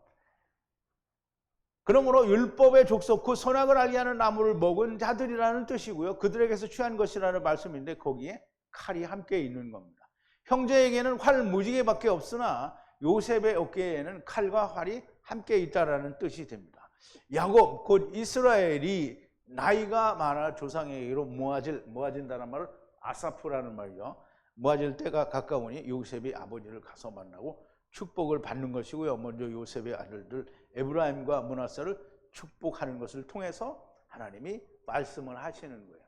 그러므로 율법의 족속, 그 선악을 알게 하는 나무를 먹은 자들이라는 뜻이고요. 그들에게서 취한 것이라는 말씀인데 거기에 칼이 함께 있는 겁니다. 형제에게는 활 무지개밖에 없으나 요셉의 어깨에는 칼과 활이 함께 있다라는 뜻이 됩니다. 야곱 곧 이스라엘이 나이가 많아 조상에게로 모아진다는 말을 아사프라는 말이죠. 모아질 때가 가까우니 요셉이 아버지를 가서 만나고 축복을 받는 것이고요. 먼저 요셉의 아들들 에브라임과 므낫세를 축복하는 것을 통해서 하나님이 말씀을 하시는 거예요.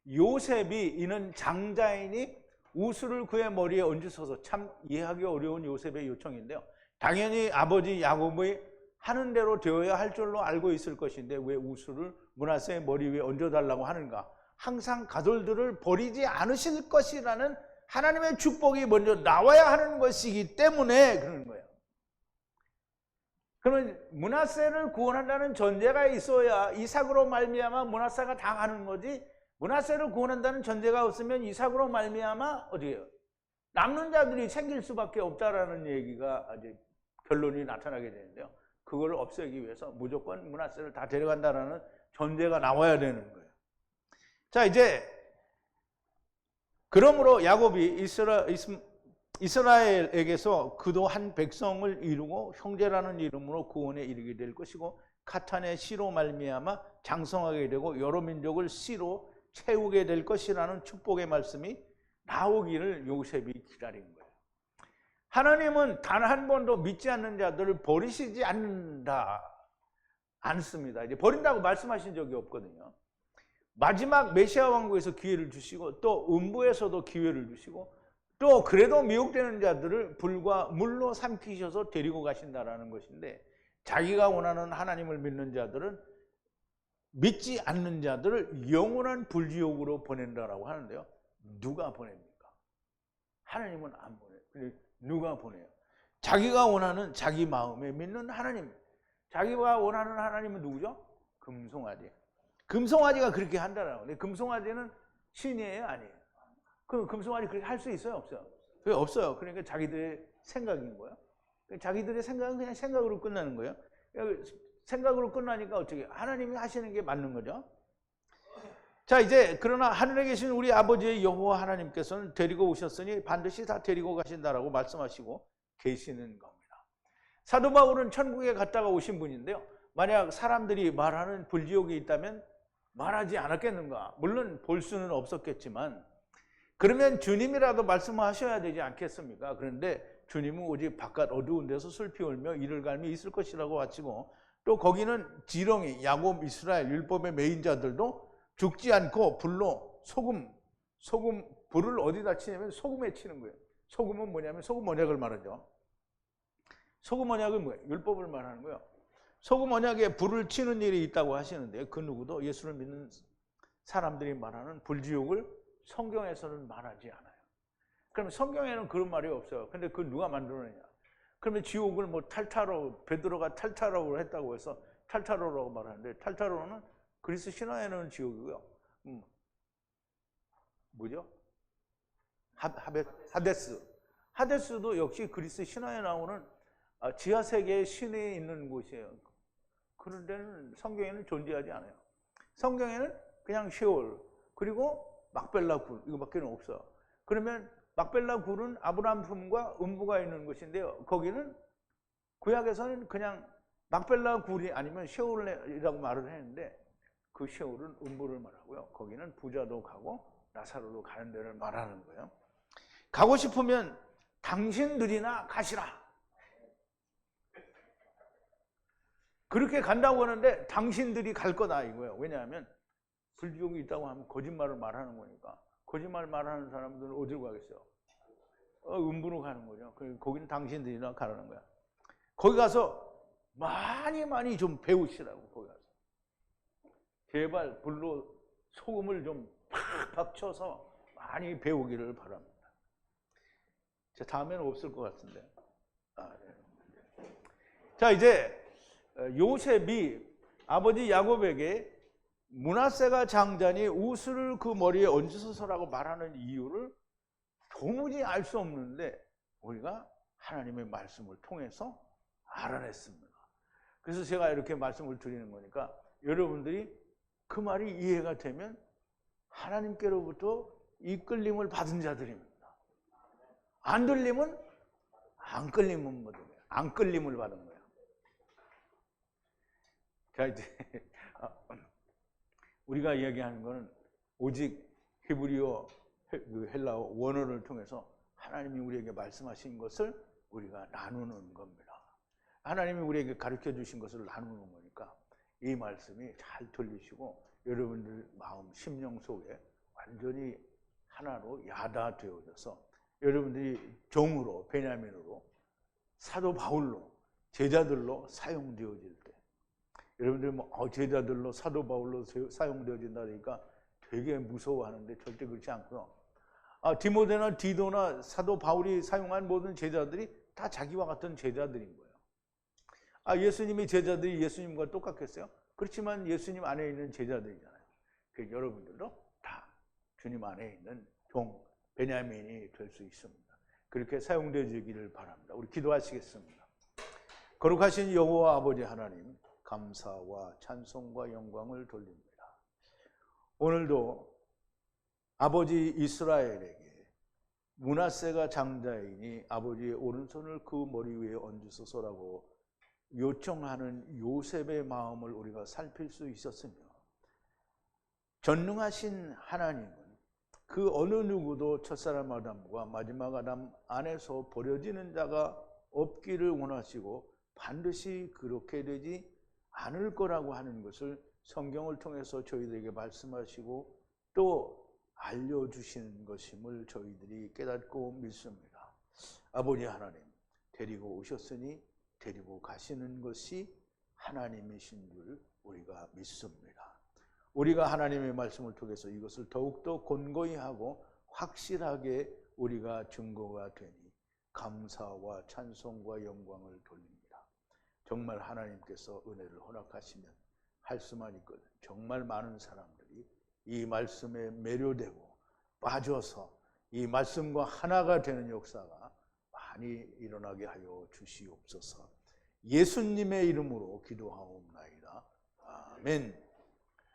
요셉이 이는 장자이니 우수를 그의 머리에 얹으소서. 참 이해하기 어려운 요셉의 요청인데요. 당연히 아버지 야곱의 하는 대로 되어야 할 줄로 알고 있을 것인데 왜 우수를 므낫세의 머리 위에 얹어달라고 하는가? 항상 가돌들을 버리지 않으실 것이라는 하나님의 축복이 먼저 나와야 하는 것이기 때문에 그러는 거예요. 그러면 므낫세를 구원한다는 전제가 있어야 이삭으로 말미암아 므낫세가 다 가는 거지, 므낫세를 구원한다는 전제가 없으면 이삭으로 말미암아 어디예요? 남는 자들이 생길 수밖에 없다라는 얘기가 아주 결론이 나타나게 되는데요. 그걸 없애기 위해서 무조건 므낫세를 다 데려간다라는 전제가 나와야 되는 거예요. 자, 이제 그러므로 야곱이 이스라엘에게서 그도 한 백성을 이루고 형제라는 이름으로 구원에 이르게 될 것이고 카탄의 씨로 말미암아 장성하게 되고 여러 민족을 씨로 채우게 될 것이라는 축복의 말씀이 나오기를 요셉이 기다린 거예요. 하나님은 단 한 번도 믿지 않는 자들을 버리시지 않습니다. 이제 버린다고 말씀하신 적이 없거든요. 마지막 메시아 왕국에서 기회를 주시고 또 음부에서도 기회를 주시고 또 그래도 미혹되는 자들을 불과 물로 삼키셔서 데리고 가신다라는 것인데, 자기가 원하는 하나님을 믿는 자들은 믿지 않는 자들을 영원한 불지옥으로 보낸다라고 하는데요. 누가 보냅니까? 하나님은 안 보내요. 누가 보내요? 자기가 원하는 자기 마음에 믿는 하나님. 자기가 원하는 하나님은 누구죠? 금송아지. 금송아지가 그렇게 한다라고. 근데 금송아지는 신이에요, 아니에요? 그럼 금송아지 그렇게 할 수 있어요, 없어요? 없어요. 그러니까 자기들의 생각인 거예요. 자기들의 생각은 그냥 생각으로 끝나는 거예요. 생각으로 끝나니까 어떻게 하나님이 하시는 게 맞는 거죠. 자, 이제 그러나 하늘에 계신 우리 아버지의 여호와 하나님께서는 데리고 오셨으니 반드시 다 데리고 가신다라고 말씀하시고 계시는 겁니다. 사도 바울은 천국에 갔다가 오신 분인데요. 만약 사람들이 말하는 불지옥이 있다면 말하지 않았겠는가? 물론 볼 수는 없었겠지만 그러면 주님이라도 말씀하셔야 되지 않겠습니까? 그런데 주님은 오직 바깥 어두운 데서 슬피 울며 이를 갈미 있을 것이라고 하시고 또 거기는 지렁이, 야곱, 이스라엘, 율법의 매인자들도 죽지 않고 불로 소금, 불을 어디다 치냐면 소금에 치는 거예요. 소금은 뭐냐면 소금 언약을 말하죠. 소금 언약은 뭐예요? 율법을 말하는 거예요. 소금 언약에 불을 치는 일이 있다고 하시는데 그 누구도 예수를 믿는 사람들이 말하는 불지옥을 성경에서는 말하지 않아요. 그러면 성경에는 그런 말이 없어요. 근데 그걸 누가 만들어내냐? 그러면 지옥을 뭐 탈타로, 베드로가 탈타로를 했다고 해서 탈타로라고 말하는데 탈타로는 그리스 신화에는 지옥이고요. 뭐죠? 하데스. 하데스도 역시 그리스 신화에 나오는 지하 세계의 신이 있는 곳이에요. 그런 데는 성경에는 존재하지 않아요. 성경에는 그냥 시올 그리고 막벨라 굴 이거밖에 없어요. 그러면 막벨라 굴은 아브라함 품과 음부가 있는 곳인데요. 거기는 구약에서는 그냥 막벨라 굴이 아니면 시올이라고 말을 했는데 그 시올은 음부를 말하고요. 거기는 부자도 가고 나사로도 가는 데를 말하는 거예요. 가고 싶으면 당신들이나 가시라. 그렇게 간다고 하는데 당신들이 갈 거다 이거예요. 왜냐하면 불지옥이 있다고 하면 거짓말을 말하는 거니까. 거짓말 말하는 사람들은 어디로 가겠어요? 음부로 가는 거죠. 거기는 당신들이나 가라는 거야. 거기 가서 많이 좀 배우시라고. 거기 가서 제발 불로 소금을 좀 팍팍 쳐서 많이 배우기를 바랍니다. 자, 다음에는 없을 것 같은데. 네. 자, 이제 요셉이 아버지 야곱에게 므낫세가 장자니 우스를 그 머리에 얹으소서라고 말하는 이유를 도무지 알 수 없는데 우리가 하나님의 말씀을 통해서 알아냈습니다. 그래서 제가 이렇게 말씀을 드리는 거니까 여러분들이 그 말이 이해가 되면 하나님께로부터 이끌림을 받은 자들입니다. 안 들리면 안 끌림을 받은 거예요. 자, 이제 우리가 이야기하는 것은 오직 히브리어, 헬라어 원어를 통해서 하나님이 우리에게 말씀하신 것을 우리가 나누는 겁니다. 하나님이 우리에게 가르쳐 주신 것을 나누는 거니까 이 말씀이 잘 들리시고 여러분들 마음, 심령 속에 완전히 하나로 야다되어져서 여러분들이 종으로, 베냐민으로, 사도 바울로, 제자들로 사용되어질 때 여러분들 제자들로 사도 바울로 사용되어진다니까 되게 무서워하는데 절대 그렇지 않고요. 디모데나 디도나 사도 바울이 사용한 모든 제자들이 다 자기와 같은 제자들인 거예요. 예수님의 제자들이 예수님과 똑같겠어요? 그렇지만 예수님 안에 있는 제자들이잖아요. 그래서 여러분들도 다 주님 안에 있는 종, 베냐민이 될 수 있습니다. 그렇게 사용되어지기를 바랍니다. 우리 기도하시겠습니다. 거룩하신 여호와 아버지 하나님, 감사와 찬송과 영광을 돌립니다. 오늘도 아버지 이스라엘에게 므낫세가 장자이니 아버지의 오른손을 그 머리 위에 얹으소서라고 요청하는 요셉의 마음을 우리가 살필 수 있었으며 전능하신 하나님은 그 어느 누구도 첫사람 아담과 마지막 아담 안에서 버려지는 자가 없기를 원하시고 반드시 그렇게 되지 않을 거라고 하는 것을 성경을 통해서 저희들에게 말씀하시고 또 알려주시는 것임을 저희들이 깨닫고 믿습니다. 아버지 하나님, 데리고 오셨으니 데리고 가시는 것이 하나님이신 줄 우리가 믿습니다. 우리가 하나님의 말씀을 통해서 이것을 더욱더 곤고히 하고 확실하게 우리가 증거가 되니 감사와 찬송과 영광을 돌립니다. 정말 하나님께서 은혜를 허락하시면 할 수만 있거든 정말 많은 사람들이 이 말씀에 매료되고 빠져서 이 말씀과 하나가 되는 역사가 많이 일어나게 하여 주시옵소서. 예수님의 이름으로 기도하옵나이다. 아멘.